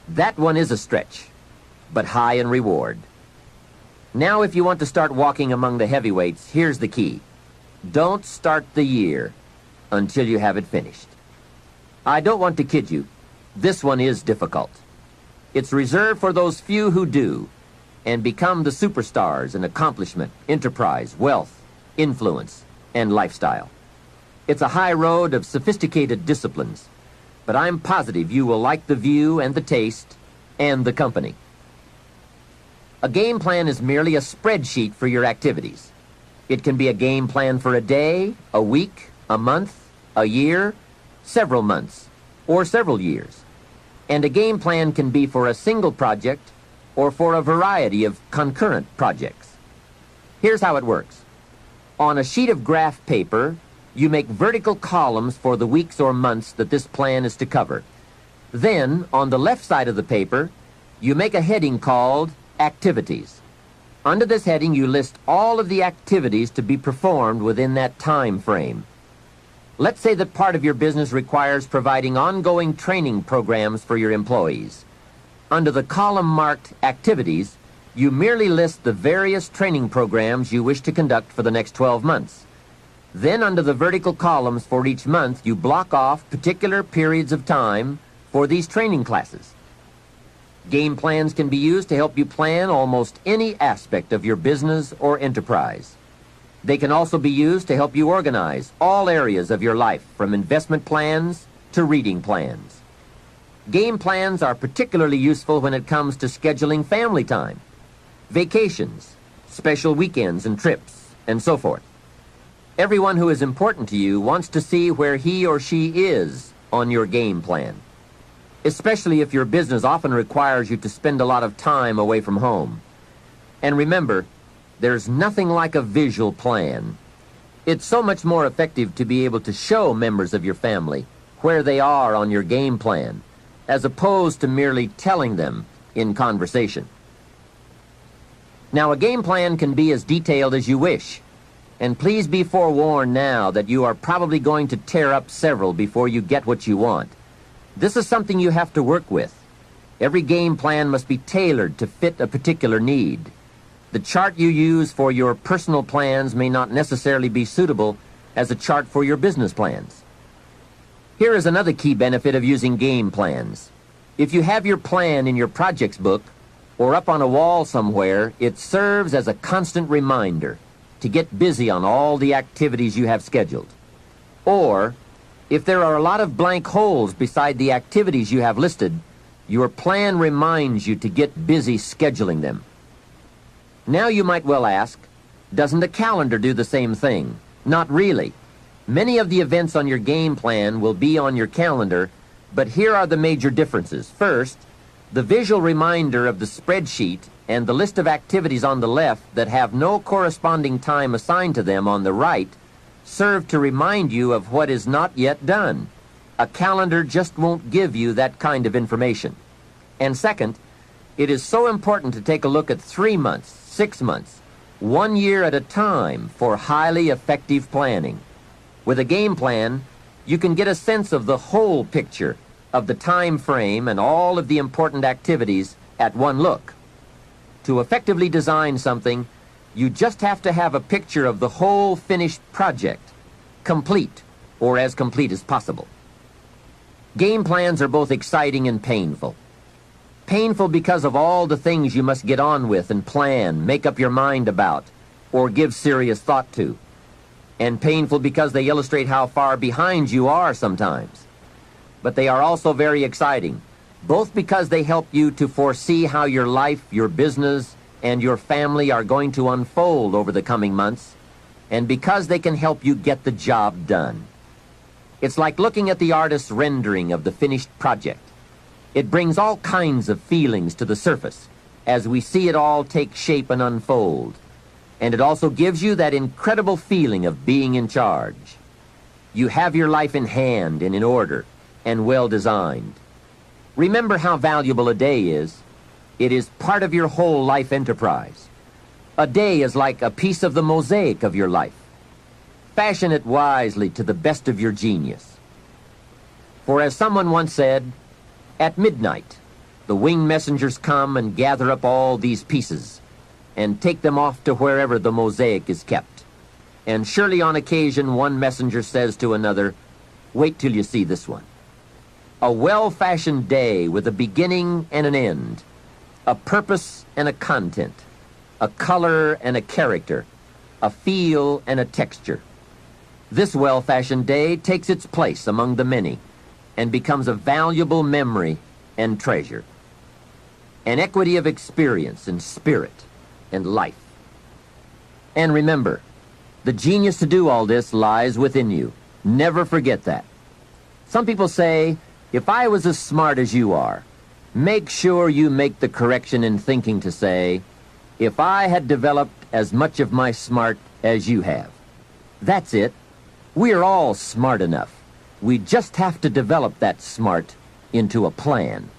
That one is a stretch, but high in reward. Now, if you want to start walking among the heavyweights, here's the key. Don't start the year until you have it finished. I don't want to kid you. This one is difficult. It's reserved for those few who do and become the superstars in accomplishment, enterprise, wealth, influence, and lifestyle. It's a high road of sophisticated disciplines, but I'm positive you will like the view and the taste and the company. A game plan is merely a spreadsheet for your activities. It can be a game plan for a day, a week, a month, a year, several months, or several years. And a game plan can be for a single project or for a variety of concurrent projects. Here's how it works. On a sheet of graph paper, you make vertical columns for the weeks or months that this plan is to cover. Then, on the left side of the paper, you make a heading called Activities. Under this heading, you list all of the activities to be performed within that time frame. Let's say that part of your business requires providing ongoing training programs for your employees. Under the column marked Activities, you merely list the various training programs you wish to conduct for the next 12 months. Then under the vertical columns for each month, you block off particular periods of time for these training classes. Game plans can be used to help you plan almost any aspect of your business or enterprise. They can also be used to help you organize all areas of your life, from investment plans to reading plans. Game plans are particularly useful when it comes to scheduling family time, vacations, special weekends and trips, and so forth. Everyone who is important to you wants to see where he or she is on your game plan, especially if your business often requires you to spend a lot of time away from home. And remember, there's nothing like a visual plan. It's so much more effective to be able to show members of your family where they are on your game plan, as opposed to merely telling them in conversation. Now, a game plan can be as detailed as you wish, and please be forewarned now that you are probably going to tear up several before you get what you want. This is something you have to work with. Every game plan must be tailored to fit a particular need. The chart you use for your personal plans may not necessarily be suitable as a chart for your business plans. Here is another key benefit of using game plans. If you have your plan in your projects book or up on a wall somewhere, it serves as a constant reminder to get busy on all the activities you have scheduled. Or, if there are a lot of blank holes beside the activities you have listed, your plan reminds you to get busy scheduling them. Now you might well ask, doesn't a calendar do the same thing? Not really. Many of the events on your game plan will be on your calendar, but here are the major differences. First, the visual reminder of the spreadsheet and the list of activities on the left that have no corresponding time assigned to them on the right serve to remind you of what is not yet done. A calendar just won't give you that kind of information. And second, it is so important to take a look at 3 months, 6 months, 1 year at a time for highly effective planning. With a game plan, you can get a sense of the whole picture of the time frame and all of the important activities at one look. To effectively design something, you just have to have a picture of the whole finished project, complete, or as complete as possible. Game plans are both exciting and painful. Painful because of all the things you must get on with and plan, make up your mind about, or give serious thought to. And painful because they illustrate how far behind you are sometimes. But they are also very exciting, both because they help you to foresee how your life, your business, and your family are going to unfold over the coming months, and because they can help you get the job done. It's like looking at the artist's rendering of the finished project. It brings all kinds of feelings to the surface as we see it all take shape and unfold. And it also gives you that incredible feeling of being in charge. You have your life in hand and in order and well designed. Remember how valuable a day is. It is part of your whole life enterprise. A day is like a piece of the mosaic of your life. Fashion it wisely to the best of your genius. For as someone once said, at midnight, The winged messengers come and gather up all these pieces and take them off to wherever the mosaic is kept. And surely on occasion one messenger says to another, "Wait till you see this one." A well-fashioned day with a beginning and an end, a purpose and a content, a color and a character, a feel and a texture. This well-fashioned day takes its place among the many and becomes a valuable memory and treasure. An equity of experience and spirit and life. And remember, the genius to do all this lies within you. Never forget that. Some people say, if I was as smart as you are, make sure you make the correction in thinking to say, if I had developed as much of my smart as you have. That's it. We're all smart enough. We just have to develop that smart into a plan.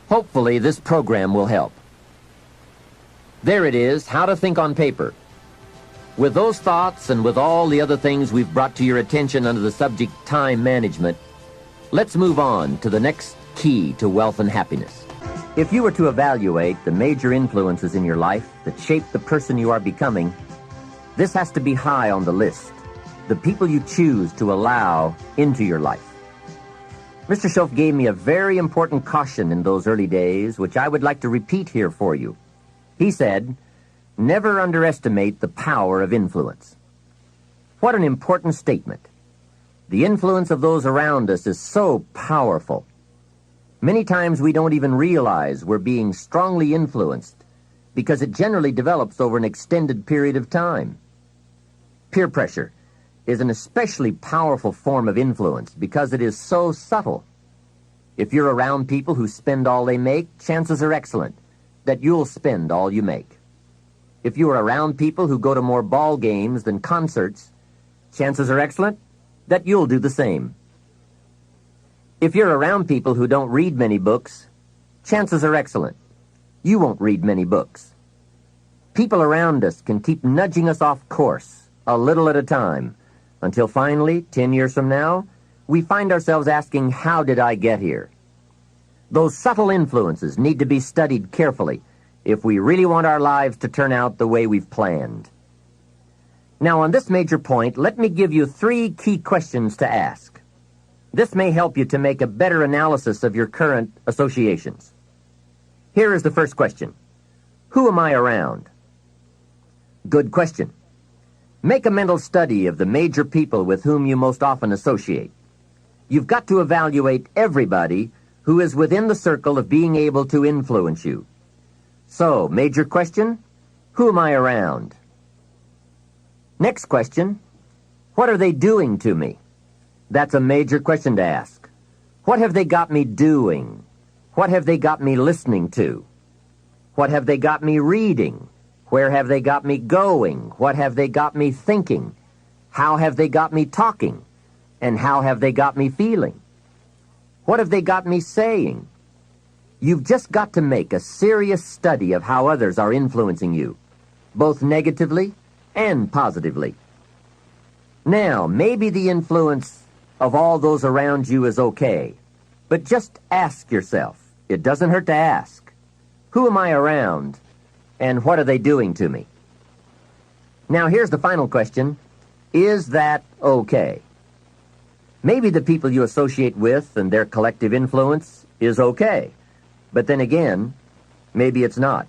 Hopefully this program will help. There it is, how to think on paper. With those thoughts and with all the other things we've brought to your attention under the subject time management, let's move on to the next key to wealth and happiness. If you were to evaluate the major influences in your life that shape the person you are becoming, this has to be high on the list. The people you choose to allow into your life. Mr. Schoaf gave me a very important caution in those early days, which I would like to repeat here for you. He said, never underestimate the power of influence. What an important statement. The influence of those around us is so powerful. Many times we don't even realize we're being strongly influenced because it generally develops over an extended period of time. Peer pressure is an especially powerful form of influence because it is so subtle. If you're around people who spend all they make, chances are excellent that you'll spend all you make. If you are around people who go to more ball games than concerts, chances are excellent that you'll do the same. If you're around people who don't read many books, chances are excellent you won't read many books. People around us can keep nudging us off course a little at a time, until finally, 10 years from now, we find ourselves asking, how did I get here? Those subtle influences need to be studied carefully if we really want our lives to turn out the way we've planned. Now, on this major point, let me give you 3 key questions to ask. This may help you to make a better analysis of your current associations. Here is the first question. Who am I around? Good question. Make a mental study of the major people with whom you most often associate. You've got to evaluate everybody who is within the circle of being able to influence you. So, major question, who am I around? Next question, what are they doing to me? That's a major question to ask. What have they got me doing? What have they got me listening to? What have they got me reading? Where have they got me going? What have they got me thinking? How have they got me talking? And how have they got me feeling? What have they got me saying? You've just got to make a serious study of how others are influencing you, both negatively and positively. Now, maybe the influence of all those around you is okay, but just ask yourself. It doesn't hurt to ask. Who am I around? And what are they doing to me? Now, here's the final question. Is that okay? Maybe the people you associate with and their collective influence is okay. But then again, maybe it's not.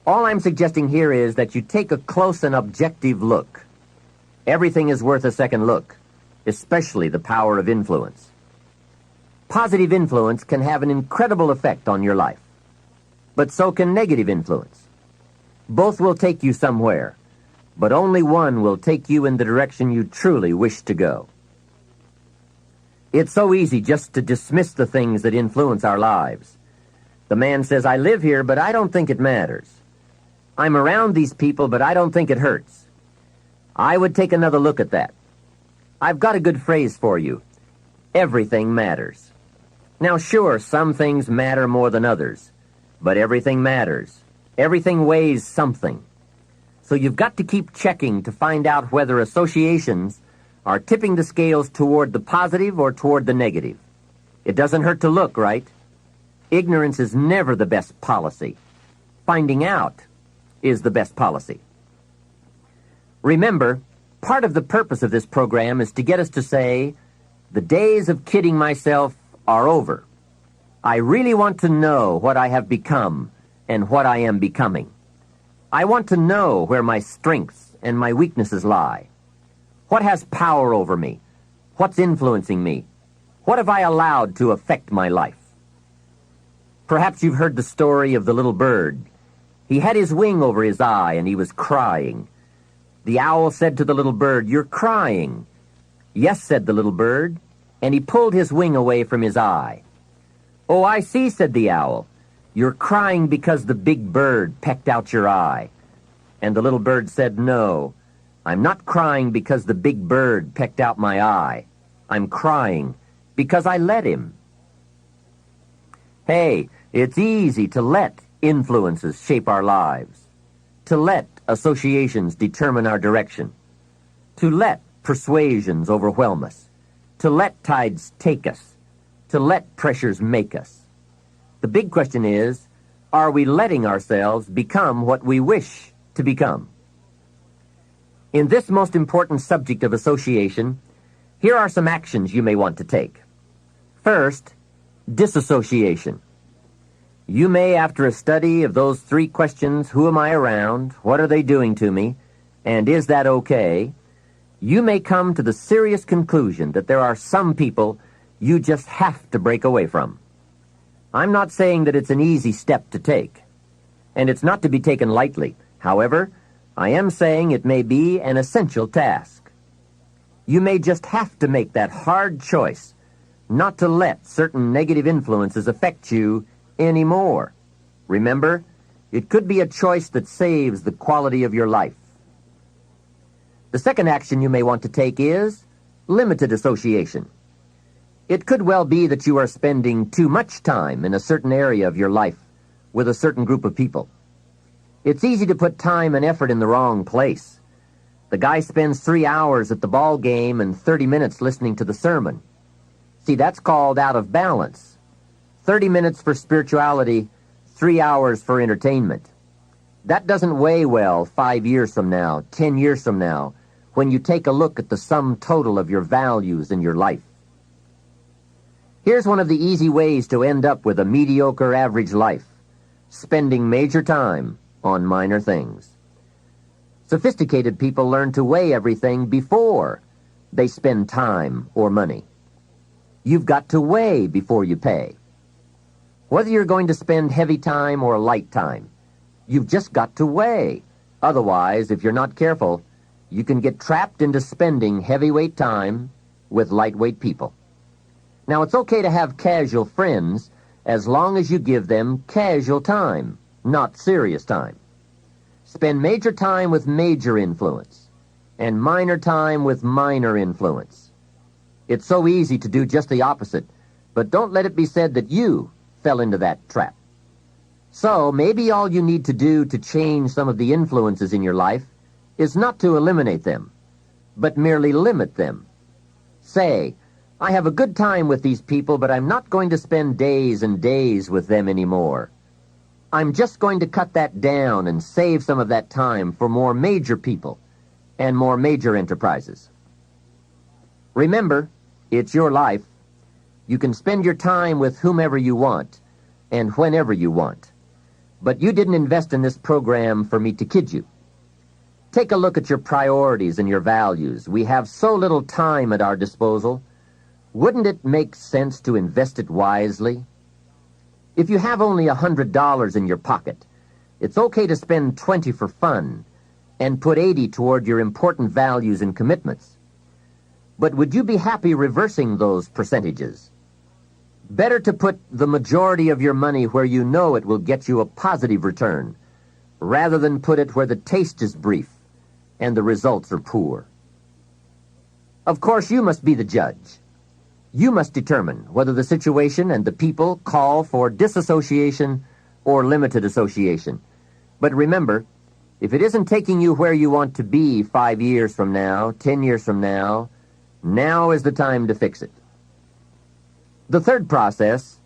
All I'm suggesting here is that you take a close and objective look. Everything is worth a second look, especially the power of influence. Positive influence can have an incredible effect on your life, but so can negative influence. Both will take you somewhere, but only one will take you in the direction you truly wish to go. It's so easy just to dismiss the things that influence our lives. The man says, I live here, but I don't think it matters. I'm around these people, but I don't think it hurts. I would take another look at that. I've got a good phrase for you. Everything matters. Now, sure, some things matter more than others, but everything matters. Everything weighs something. So you've got to keep checking to find out whether associations are tipping the scales toward the positive or toward the negative. It doesn't hurt to look, right? Ignorance is never the best policy. Finding out is the best policy. Remember, part of the purpose of this program is to get us to say, the days of kidding myself are over. I really want to know what I have become and what I am becoming. I want to know where my strengths and my weaknesses lie. What has power over me? What's influencing me? What have I allowed to affect my life? Perhaps you've heard the story of the little bird. He had his wing over his eye and he was crying. The owl said to the little bird, "You're crying." "Yes," said the little bird, and he pulled his wing away from his eye. "Oh, I see," said the owl. "You're crying because the big bird pecked out your eye." And the little bird said, "No, I'm not crying because the big bird pecked out my eye. I'm crying because I let him." Hey, it's easy to let influences shape our lives, to let associations determine our direction, to let persuasions overwhelm us, to let tides take us, to let pressures make us. The big question is, are we letting ourselves become what we wish to become? In this most important subject of association, here are some actions you may want to take. First, disassociation. You may, after a study of those 3 questions, who am I around, what are they doing to me, and is that okay, you may come to the serious conclusion that there are some people you just have to break away from. I'm not saying that it's an easy step to take, and it's not to be taken lightly. However, I am saying it may be an essential task. You may just have to make that hard choice not to let certain negative influences affect you anymore. Remember, it could be a choice that saves the quality of your life. The second action you may want to take is limited association. It could well be that you are spending too much time in a certain area of your life with a certain group of people. It's easy to put time and effort in the wrong place. The guy spends 3 hours at the ball game and 30 minutes listening to the sermon. See, that's called out of balance. 30 minutes for spirituality, 3 hours for entertainment. That doesn't weigh well 5 years from now, 10 years from now, when you take a look at the sum total of your values in your life. Here's one of the easy ways to end up with a mediocre average life: spending major time on minor things. Sophisticated people learn to weigh everything before they spend time or money. You've got to weigh before you pay. Whether you're going to spend heavy time or light time, you've just got to weigh. Otherwise, if you're not careful, you can get trapped into spending heavyweight time with lightweight people. Now, it's okay to have casual friends as long as you give them casual time, not serious time. Spend major time with major influence and minor time with minor influence. It's so easy to do just the opposite, but don't let it be said that you fell into that trap. So maybe all you need to do to change some of the influences in your life is not to eliminate them, but merely limit them. Say, I have a good time with these people, but I'm not going to spend days and days with them anymore. I'm just going to cut that down and save some of that time for more major people and more major enterprises. Remember, it's your life. You can spend your time with whomever you want and whenever you want. But you didn't invest in this program for me to kid you. Take a look at your priorities and your values. We have so little time at our disposal. Wouldn't it make sense to invest it wisely? If you have only $100 in your pocket, it's okay to spend $20 for fun and put $80 toward your important values and commitments. But would you be happy reversing those percentages? Better to put the majority of your money where you know it will get you a positive return, rather than put it where the taste is brief and the results are poor. Of course, you must be the judge. You must determine whether the situation and the people call for disassociation or limited association. But remember, if it isn't taking you where you want to be 5 years from now, 10 years from now is the time to fix it. The third process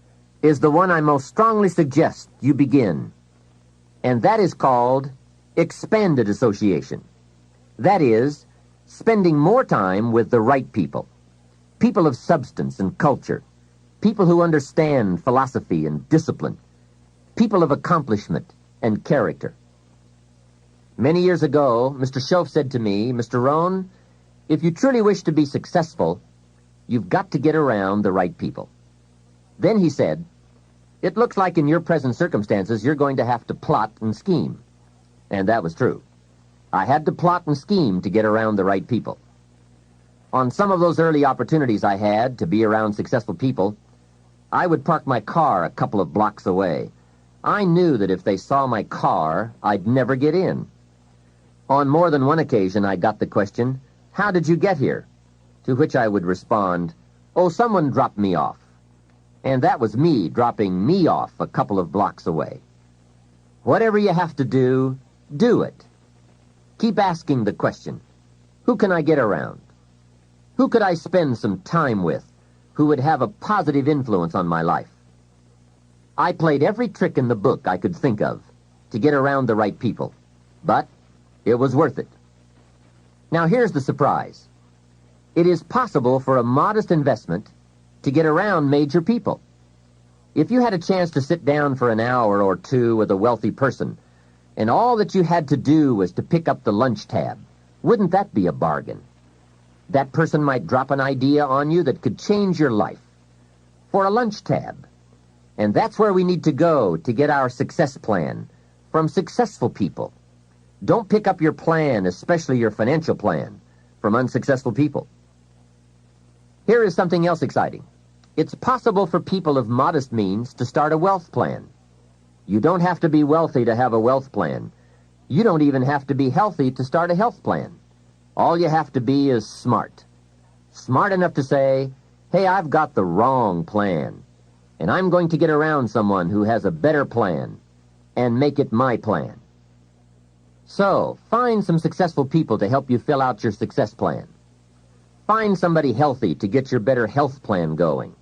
is the one I most strongly suggest you begin, and that is called expanded association. That is, spending more time with the right people, people of substance and culture, people who understand philosophy and discipline, people of accomplishment and character. Many years ago, Mr. Schoaf said to me, "Mr. Rohn, if you truly wish to be successful, you've got to get around the right people." Then he said, "It looks like in your present circumstances you're going to have to plot and scheme." And that was true. I had to plot and scheme to get around the right people. On some of those early opportunities I had to be around successful people, I would park my car a couple of blocks away. I knew that if they saw my car, I'd never get in. On more than one occasion, I got the question, "How did you get here?" To which I would respond, "Oh, someone dropped me off." And that was me dropping me off a couple of blocks away. Whatever you have to do it. Keep asking the question, who can I get around? Who could I spend some time with who would have a positive influence on my life? I played every trick in the book I could think of to get around the right people, but it was worth it. Now here's the surprise. It is possible for a modest investment to get around major people. If you had a chance to sit down for an hour or two with a wealthy person, and all that you had to do was to pick up the lunch tab, wouldn't that be a bargain? That person might drop an idea on you that could change your life. For a lunch tab. And that's where we need to go to get our success plan, from successful people. Don't pick up your plan, especially your financial plan, from unsuccessful people. Here is something else exciting. It's possible for people of modest means to start a wealth plan. You don't have to be wealthy to have a wealth plan. You don't even have to be healthy to start a health plan. All you have to be is smart. Smart enough to say, "Hey, I've got the wrong plan, and I'm going to get around someone who has a better plan and make it my plan." So, find some successful people to help you fill out your success plan. Find somebody healthy to get your better health plan going.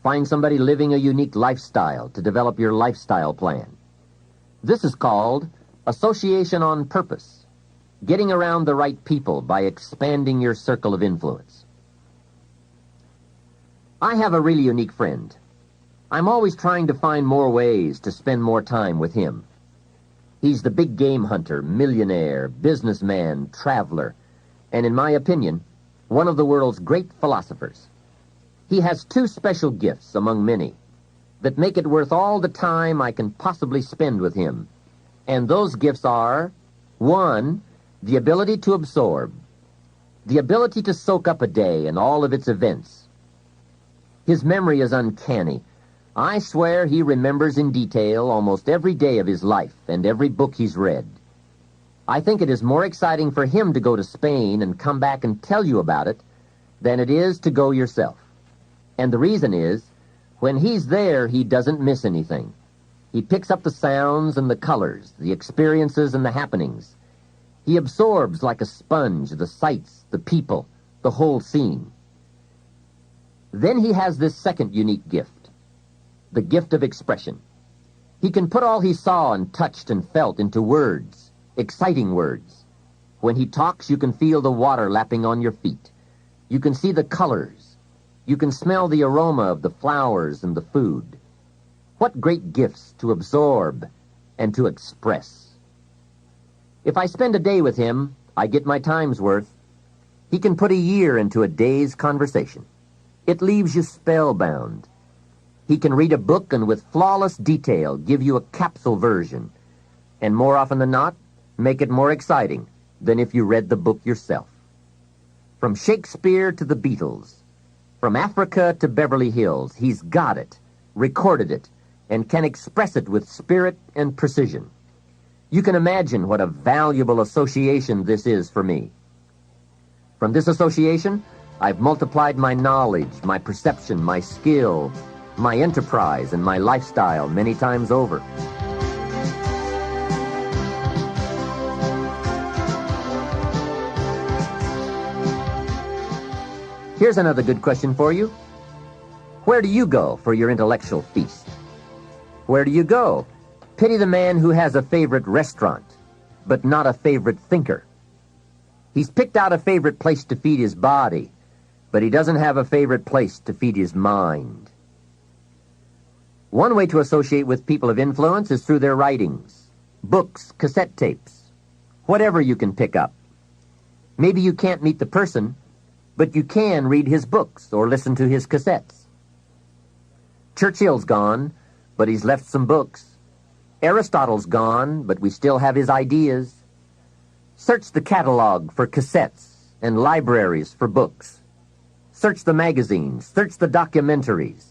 Find somebody living a unique lifestyle to develop your lifestyle plan. This is called association on purpose, getting around the right people by expanding your circle of influence. I have a really unique friend. I'm always trying to find more ways to spend more time with him. He's the big game hunter, millionaire, businessman, traveler, and in my opinion, one of the world's great philosophers. He has two special gifts among many that make it worth all the time I can possibly spend with him. And those gifts are, one, the ability to absorb, the ability to soak up a day and all of its events. His memory is uncanny. I swear he remembers in detail almost every day of his life and every book he's read. I think it is more exciting for him to go to Spain and come back and tell you about it than it is to go yourself. And the reason is, when he's there, he doesn't miss anything. He picks up the sounds and the colors, the experiences and the happenings. He absorbs like a sponge the sights, the people, the whole scene. Then he has this second unique gift, the gift of expression. He can put all he saw and touched and felt into words, exciting words. When he talks, you can feel the water lapping on your feet. You can see the colors. You can smell the aroma of the flowers and the food. What great gifts to absorb and to express. If I spend a day with him, I get my time's worth. He can put a year into a day's conversation. It leaves you spellbound. He can read a book and with flawless detail give you a capsule version, and more often than not, make it more exciting than if you read the book yourself. From Shakespeare to the Beatles, from Africa to Beverly Hills, he's got it, recorded it, and can express it with spirit and precision. You can imagine what a valuable association this is for me. From this association, I've multiplied my knowledge, my perception, my skill, my enterprise, and my lifestyle many times over. Here's another good question for you. Where do you go for your intellectual feast? Where do you go? Pity the man who has a favorite restaurant, but not a favorite thinker. He's picked out a favorite place to feed his body, but he doesn't have a favorite place to feed his mind. One way to associate with people of influence is through their writings, books, cassette tapes, whatever you can pick up. Maybe you can't meet the person, but you can read his books or listen to his cassettes. Churchill's gone, but he's left some books. Aristotle's gone, but we still have his ideas. Search the catalog for cassettes and libraries for books. Search the magazines, search the documentaries.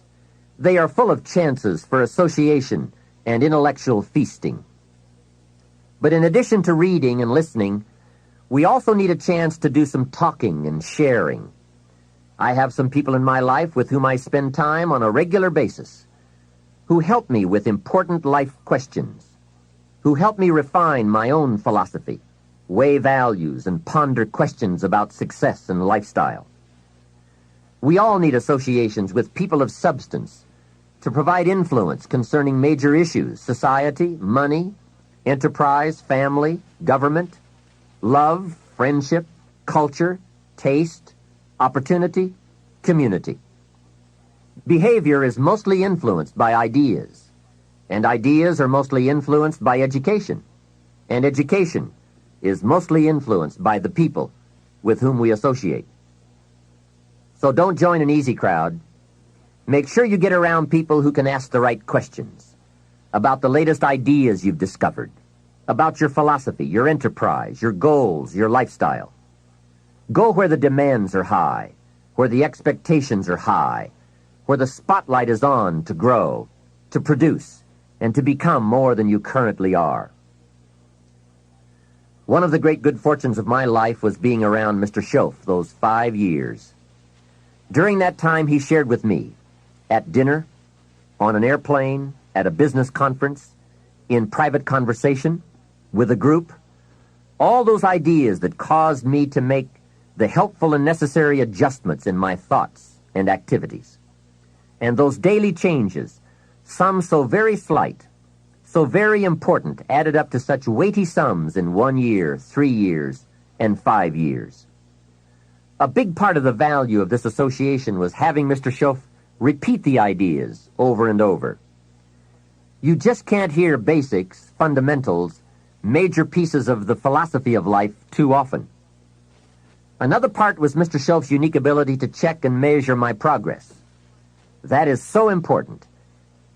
They are full of chances for association and intellectual feasting. But in addition to reading and listening, we also need a chance to do some talking and sharing. I have some people in my life with whom I spend time on a regular basis, who help me with important life questions, who help me refine my own philosophy, weigh values, and ponder questions about success and lifestyle. We all need associations with people of substance to provide influence concerning major issues: society, money, enterprise, family, government, love, friendship, culture, taste, opportunity, community. Behavior is mostly influenced by ideas, and ideas are mostly influenced by education, and education is mostly influenced by the people with whom we associate. So don't join an easy crowd. Make sure you get around people who can ask the right questions about the latest ideas you've discovered, about your philosophy, your enterprise, your goals, your lifestyle. Go where the demands are high, where the expectations are high, where the spotlight is on to grow, to produce, and to become more than you currently are. One of the great good fortunes of my life was being around Mr. Schoaf those 5 years. During that time, he shared with me, at dinner, on an airplane, at a business conference, in private conversation, with a group, all those ideas that caused me to make the helpful and necessary adjustments in my thoughts and activities. And those daily changes, some so very slight, so very important, added up to such weighty sums in 1 year, 3 years, and 5 years. A big part of the value of this association was having Mr. Schoaf repeat the ideas over and over. You just can't hear basics, fundamentals, major pieces of the philosophy of life too often. Another part was Mr. Schoaf's unique ability to check and measure my progress. That is so important.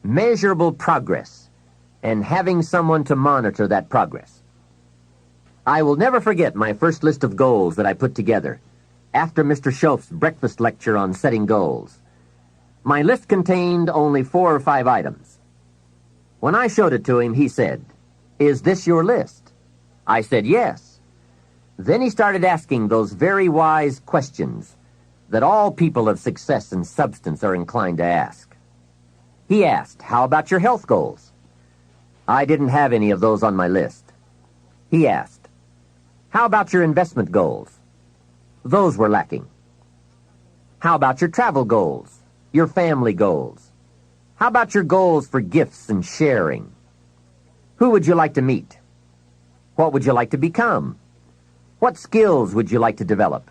Measurable progress, and having someone to monitor that progress. I will never forget my first list of goals that I put together after Mr. Schoaf's breakfast lecture on setting goals. My list contained only 4 or 5 items. When I showed it to him, he said, "Is this your list?" I said, "Yes." Then he started asking those very wise questions that all people of success and substance are inclined to ask. He asked, "How about your health goals?" I didn't have any of those on my list. He asked, "How about your investment goals?" Those were lacking. How about your travel goals, your family goals? How about your goals for gifts and sharing? Who would you like to meet? What would you like to become? What skills would you like to develop?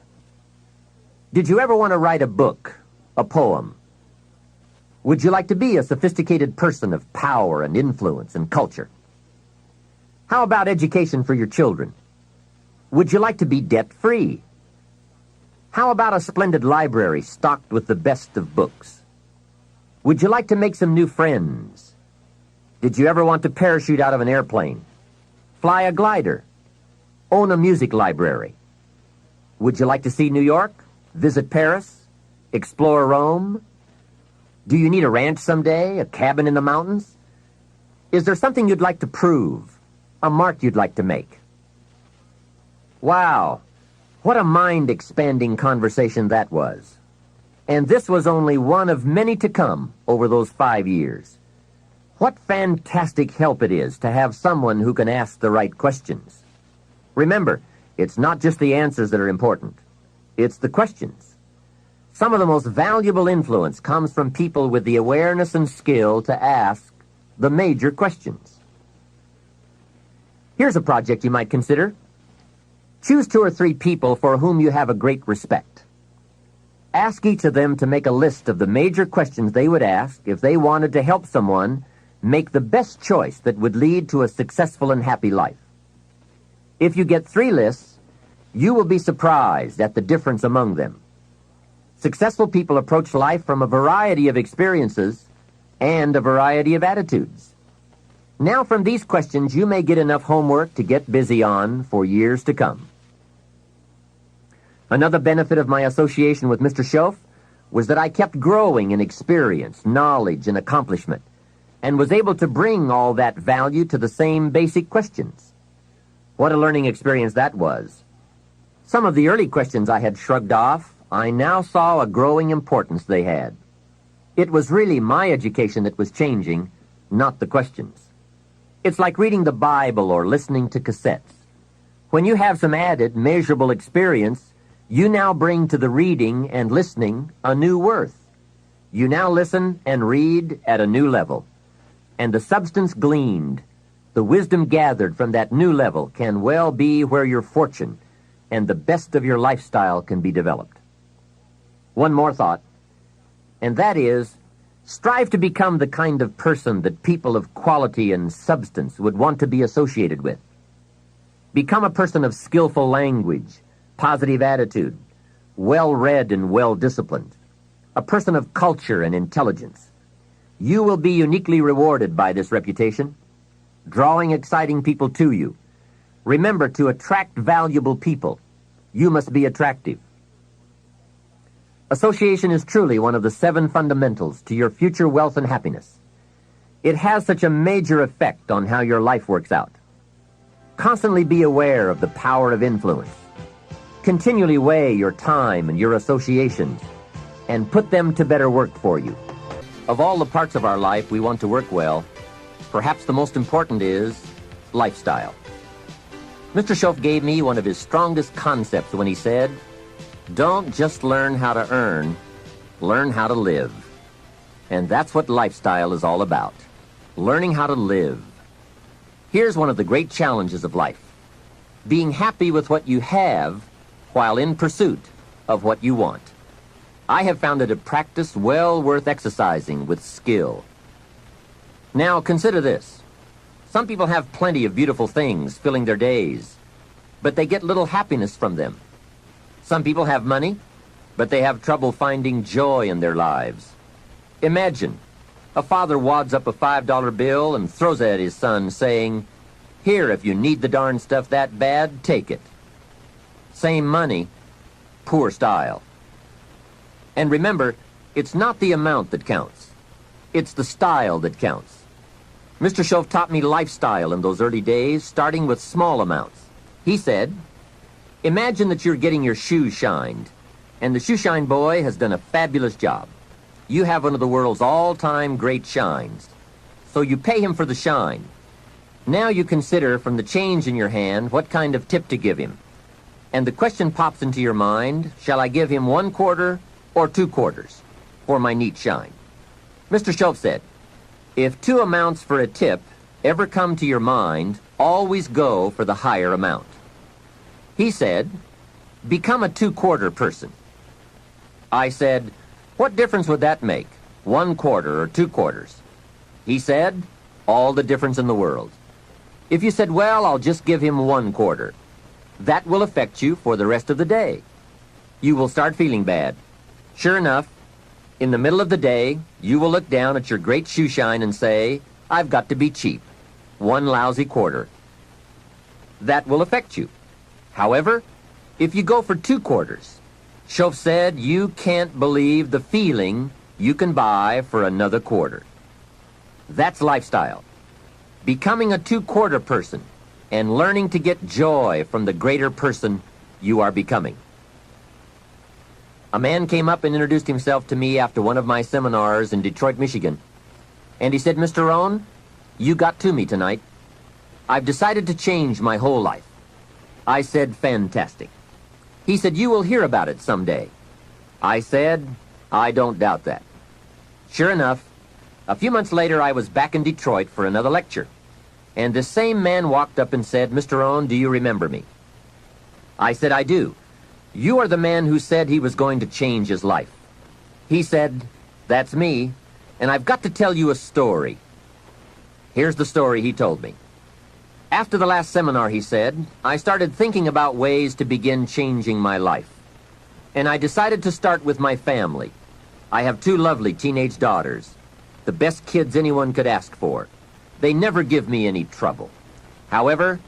Did you ever want to write a book, a poem? Would you like to be a sophisticated person of power and influence and culture? How about education for your children? Would you like to be debt-free? How about a splendid library stocked with the best of books? Would you like to make some new friends? Did you ever want to parachute out of an airplane? Fly a glider? Own a music library? Would you like to see New York? Visit Paris? Explore Rome? Do you need a ranch someday? A cabin in the mountains? Is there something you'd like to prove? A mark you'd like to make? Wow! What a mind-expanding conversation that was. And this was only one of many to come over those 5 years. What fantastic help it is to have someone who can ask the right questions. Remember, it's not just the answers that are important. It's the questions. Some of the most valuable influence comes from people with the awareness and skill to ask the major questions. Here's a project you might consider. Choose 2 or 3 people for whom you have a great respect. Ask each of them to make a list of the major questions they would ask if they wanted to help someone make the best choice that would lead to a successful and happy life. If you get 3 lists, you will be surprised at the difference among them. Successful people approach life from a variety of experiences and a variety of attitudes. Now, from these questions, you may get enough homework to get busy on for years to come. Another benefit of my association with Mr. Schoaf was that I kept growing in experience, knowledge, and accomplishment, and was able to bring all that value to the same basic questions. What a learning experience that was. Some of the early questions I had shrugged off, I now saw a growing importance they had. It was really my education that was changing, not the questions. It's like reading the Bible or listening to cassettes. When you have some added, measurable experience, you now bring to the reading and listening a new worth. You now listen and read at a new level. And the substance gleaned, the wisdom gathered from that new level can well be where your fortune and the best of your lifestyle can be developed. One more thought, and that is, strive to become the kind of person that people of quality and substance would want to be associated with. Become a person of skillful language, positive attitude, well-read and well-disciplined, a person of culture and intelligence. You will be uniquely rewarded by this reputation, drawing exciting people to you. Remember, to attract valuable people, you must be attractive. Association is truly one of the 7 fundamentals to your future wealth and happiness. It has such a major effect on how your life works out. Constantly be aware of the power of influence. Continually weigh your time and your associations and put them to better work for you. Of all the parts of our life we want to work well, perhaps the most important is lifestyle. Mr. Schoaf gave me one of his strongest concepts when he said, "Don't just learn how to earn, learn how to live." And that's what lifestyle is all about, learning how to live. Here's one of the great challenges of life: being happy with what you have while in pursuit of what you want. I have found it a practice well worth exercising with skill. Now, consider this. Some people have plenty of beautiful things filling their days, but they get little happiness from them. Some people have money, but they have trouble finding joy in their lives. Imagine, a father wads up a $5 bill and throws it at his son, saying, "Here, if you need the darn stuff that bad, take it." Same money, poor style. And remember, it's not the amount that counts. It's the style that counts. Mr. Schoaf taught me lifestyle in those early days, starting with small amounts. He said, imagine that you're getting your shoes shined, and the shoe shine boy has done a fabulous job. You have one of the world's all-time great shines, so you pay him for the shine. Now you consider from the change in your hand what kind of tip to give him. And the question pops into your mind, shall I give him 1 quarter or 2 quarters for my neat shine? Mr. Schoaf said, if 2 amounts for a tip ever come to your mind, always go for the higher amount. He said, become a 2-quarter person. I said, what difference would that make, 1 quarter or 2 quarters? He said, all the difference in the world. If you said, well, I'll just give him 1 quarter, that will affect you for the rest of the day. You will start feeling bad. Sure enough, in the middle of the day, you will look down at your great shoe shine and say, I've got to be cheap. 1 lousy quarter. That will affect you. However, if you go for 2 quarters, Schoaf said you can't believe the feeling you can buy for another quarter. That's lifestyle. Becoming a 2-quarter person and learning to get joy from the greater person you are becoming. A man came up and introduced himself to me after one of my seminars in Detroit, Michigan. And he said, Mr. Rohn, you got to me tonight. I've decided to change my whole life. I said, fantastic. He said, you will hear about it someday. I said, I don't doubt that. Sure enough, A few months later, I was back in Detroit for another lecture, and this same man walked up and said, "Mr. Rohn, do you remember me?" I said, "I do. You are the man who said he was going to change his life." He said, "That's me, and I've got to tell you a story." Here's the story he told me. After the last seminar, he said, I started thinking about ways to begin changing my life. And I decided to start with my family. I have 2 lovely teenage daughters, the best kids anyone could ask for. They never give me any trouble. However,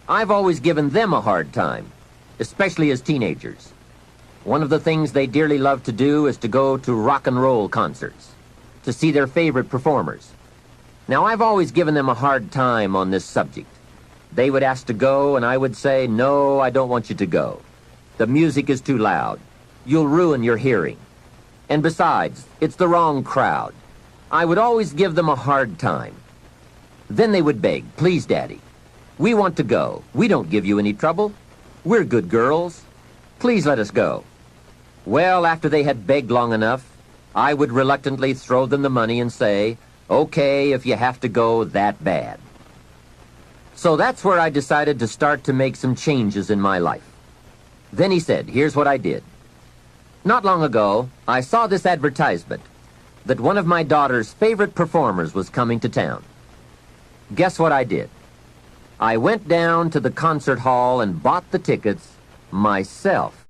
I've always given them a hard time, especially as teenagers. One of the things they dearly love to do is to go to rock and roll concerts, to see their favorite performers. Now, I've always given them a hard time on this subject. They would ask to go, and I would say, "No, I don't want you to go. The music is too loud. You'll ruin your hearing. And besides, it's the wrong crowd." I would always give them a hard time. Then they would beg, "Please, Daddy, we want to go. We don't give you any trouble. We're good girls. Please let us go." Well, after they had begged long enough, I would reluctantly throw them the money and say, "Okay, if you have to go that bad." So that's where I decided to start to make some changes in my life. Then he said, here's what I did. Not long ago, I saw this advertisement that one of my daughter's favorite performers was coming to town. Guess what I did? I went down to the concert hall and bought the tickets myself.